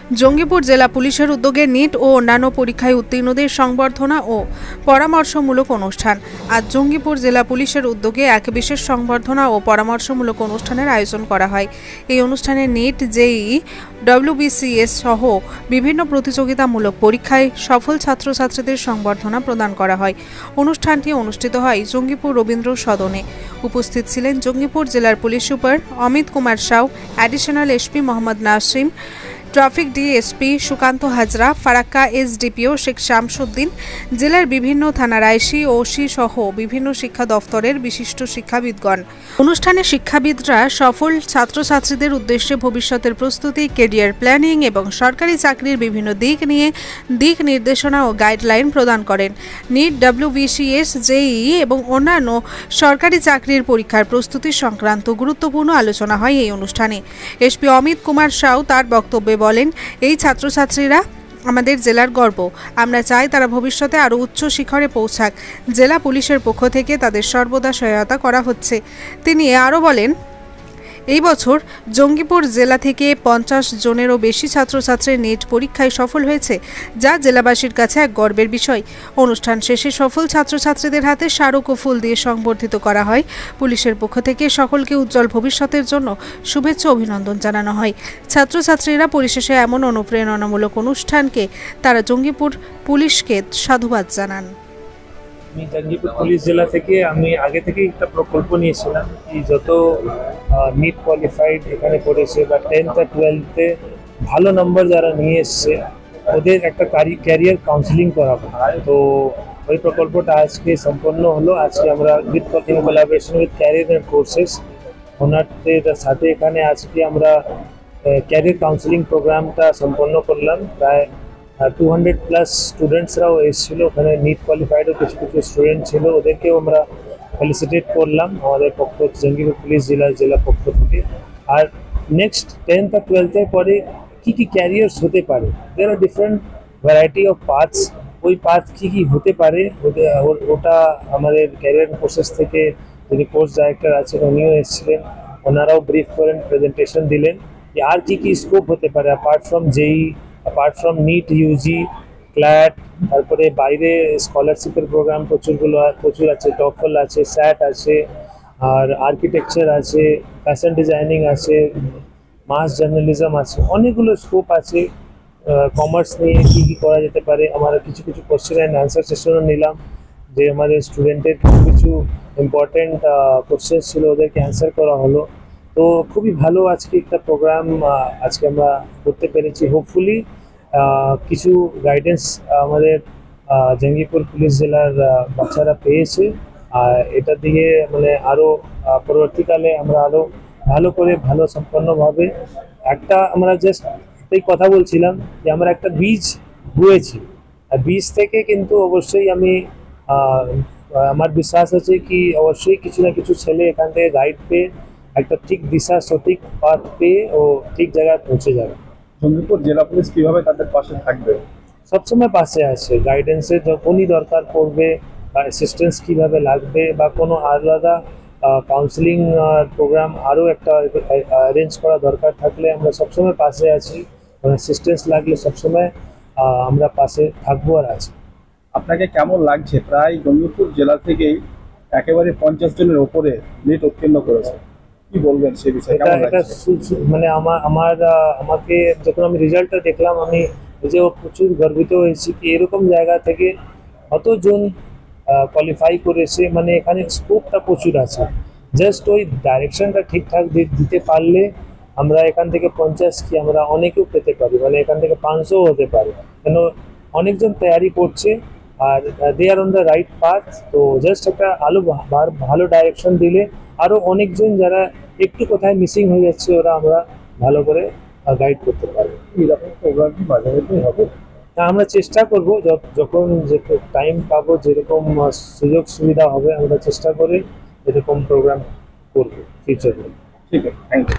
জঙ্গিপুর জেলা পুলিশের উদ্যোগে নিট ও অন্যান্য পরীক্ষায় উত্তীর্ণদের সংবর্ধনা ও পরামর্শমূলক অনুষ্ঠান। আজ জঙ্গিপুর জেলা পুলিশের উদ্যোগে এক বিশেষ সংবর্ধনা ও পরামর্শমূলক অনুষ্ঠানের আয়োজন করা হয়। এই অনুষ্ঠানে নিট, জেইই, ডব্লিউবিসিএস সহ বিভিন্ন প্রতিযোগিতামূলক পরীক্ষায় সফল ছাত্রছাত্রীদের সংবর্ধনা প্রদান করা হয়। অনুষ্ঠানটি অনুষ্ঠিত হয় জঙ্গিপুর রবীন্দ্র সদনে। উপস্থিত ছিলেন জঙ্গিপুর জেলার police super Amit Kumar Shaw, additional SP Mohammad Nasim, traffic DSP Sukanta Hazra, Farakka SDPO Sheikh Shamsuddin, জেলার বিভিন্ন থানার আইসি, ওসি সহ বিভিন্ন শিক্ষা দফতরের বিশিষ্ট শিক্ষাবিদগণ। অনুষ্ঠানে শিক্ষাবিদরা সফল ছাত্রছাত্রীদের উদ্দেশ্যে ভবিষ্যতের প্রস্তুতি, ক্যারিয়ার প্ল্যানিং এবং সরকারি চাকরির বিভিন্ন দিক নিয়ে দিক নির্দেশনা ও গাইডলাইন প্রদান করেন। নিট, ডব্লিউবিসিএস, জেইই এবং অন্যান্য সরকারি চাকরির পরীক্ষার প্রস্তুতি সংক্রান্ত গুরুত্বপূর্ণ আলোচনা হয় এই অনুষ্ঠানে। এসপি অমিত কুমার সাউ তার বক্তব্যে বলেন, এই ছাত্রছাত্রীরা আমাদের জেলার গর্ব। আমরা চাই তারা ভবিষ্যতে আরও উচ্চ শিখরে পৌঁছাক। জেলা পুলিশের পক্ষ থেকে তাদের সর্বদা সহায়তা করা হচ্ছে। তিনি আরও বলেন, এই বছর জঙ্গিপুর জেলা থেকে 50 জনেরও বেশি ছাত্রছাত্রী নেট পরীক্ষায় সফল হয়েছে, যা জেলাবাসীর কাছে এক গর্বের বিষয়। অনুষ্ঠান শেষে সফল ছাত্রছাত্রীদের হাতে স্মারক ও ফুল দিয়ে সংবর্ধিত করা হয়। পুলিশের পক্ষ থেকে সকলকে উজ্জ্বল ভবিষ্যতের জন্য শুভেচ্ছা অভিনন্দন জানানো হয়। ছাত্রছাত্রীরা পরিশেষে এমন অনুপ্রেরণামূলক অনুষ্ঠানকে তারা জঙ্গিপুর পুলিশকে সাধুবাদ জানান। আমি জঙ্গিপুর পুলিশ জেলা থেকে আমি আগে থেকে একটা প্রকল্প নিয়েছিলাম কি যত নিট কোয়ালিফাইড এখানে পড়েছে বা 10th আর 12th-এ ভালো নম্বর যারা নিয়ে এসছে ওদের একটা ক্যারিয়ার কাউন্সিলিং করাবো। তো ওই প্রকল্পটা আজকে সম্পন্ন হলো। আজকে আমরা with collaboration with career and courses ওনাদের সাথে এখানে আজকে আমরা ক্যারিয়ার কাউন্সিলিং প্রোগ্রামটা সম্পন্ন করলাম। প্রায় 200+ স্টুডেন্টসরাও এসেছিলো। ওখানে নিট কোয়ালিফাইডও কিছু স্টুডেন্ট ছিল, ওদেরকেও আমরা ফেলিসিটেট করলাম আমাদের পক্ষ জঙ্গিপুর পুলিশ জেলা পক্ষ থেকে। আর নেক্সট 10th আর 12th-এর পরে কী ক্যারিয়ার্স হতে পারে, দেয়ার আর ডিফারেন্ট ভ্যারাইটি অফ পাথস। ওই পাথ কী হতে পারে ওটা আমাদের ক্যারিয়ার প্রসেস থেকে যিনি কোর্স ডাইরেক্টর আছেন উনিও এসেছিলেন, ওনারাও ব্রিফ করেন, প্রেজেন্টেশন দিলেন যে আর কী স্কোপ হতে পারে apart from JEE, apart from NEET, UG, CLAT, তারপরে বাইরে স্কলারশিপের প্রোগ্রাম প্রচুর আছে, টফল আছে, স্যাট আছে, আর আর্কিটেকচার আছে, ফ্যাশন ডিজাইনিং আছে, মাস জার্নালিজম আছে, অনেকগুলো স্কোপ আছে। কমার্স নিয়ে কী করা যেতে পারে। আমরা কিছু কোশ্চেন অ্যান্ড অ্যান্সার সেশনও নিলাম, যে আমাদের স্টুডেন্টের কিছু ইম্পর্টেন্ট কোশ্চেন ছিল, ওদেরকে অ্যান্সার করা হলো। তো খুবই ভালো আজকে একটা প্রোগ্রাম আজকে আমরা করতে পেরেছি। হোপফুলি কিছু গাইডেন্স আমাদের জঙ্গিপুর পুলিশ জেলার বাচ্চারা পেয়েছে, আর এটা দিয়ে মানে আরও পরবর্তীকালে আমরা আরও ভালো সম্পন্নভাবে একটা আমরা জাস্ট এই কথা বলছিলাম যে আমরা একটা বীজ বুয়েছি, আর বীজ থেকে কিন্তু অবশ্যই আমার বিশ্বাস আছে কি অবশ্যই কিছু না কিছু ছেলে এখান থেকে গাইড পেয়ে একটা ঠিক দিশা, সঠিক পথ পেয়ে ও ঠিক জায়গায় পৌঁছে যাবে। জঙ্গিপুর জেলা পুলিশ কীভাবে তাদের পাশে থাকবে? সবসময় পাশে আছে। গাইডেন্সের যখনই দরকার পড়বে বা অ্যাসিস্ট্যান্স কীভাবে লাগবে বা কোনো আলাদা কাউন্সিলিং প্রোগ্রাম আরও একটা অ্যারেঞ্জ করা দরকার থাকলে আমরা সবসময় পাশে আছি। অ্যাসিস্ট্যান্স লাগলে সবসময় আমরা পাশে থাকবো আর আছি। আপনাকে কেমন লাগছে? প্রায় জঙ্গিপুর জেলা থেকেই একেবারে 50 জনের ওপরে নিট উত্তীর্ণ করেছে, কি বলবেন সে বিষয়ে? এটা মানে আমাকে যখন আমি রেজাল্টটা দেখলাম আমি নিজেও প্রচুর গর্বিত হয়েছি কি এরকম জায়গা থেকে কতজন কোয়ালিফাই করেছে। মানে এখানে স্কোপটা প্রচুর আছে, জাস্ট ওই ডাইরেকশনটা ঠিকঠাক দিতে পারলে আমরা এখান থেকে 50 কি আমরা অনেকেও পেতে পারি, মানে এখান থেকে 500 হতে পারে। কেন অনেকজন তৈরি করছে আর দে আর অন দ্য রাইট পাথ। তো জাস্ট একটা ভালো ডাইরেকশন দিলে আরও অনেকজন যারা একটু কোথায় মিসিং হয়ে যাচ্ছে ওরা আমরা ভালো করে গাইড করতে পারবো। এরকম প্রোগ্রাম কি মাঝে মধ্যেই হবে? আমরা চেষ্টা করবো যখন যে টাইম পাবো, যেরকম সুযোগ সুবিধা হবে আমরা চেষ্টা করে এরকম প্রোগ্রাম করবো ফিউচারে। ঠিক আছে, থ্যাংক ইউ।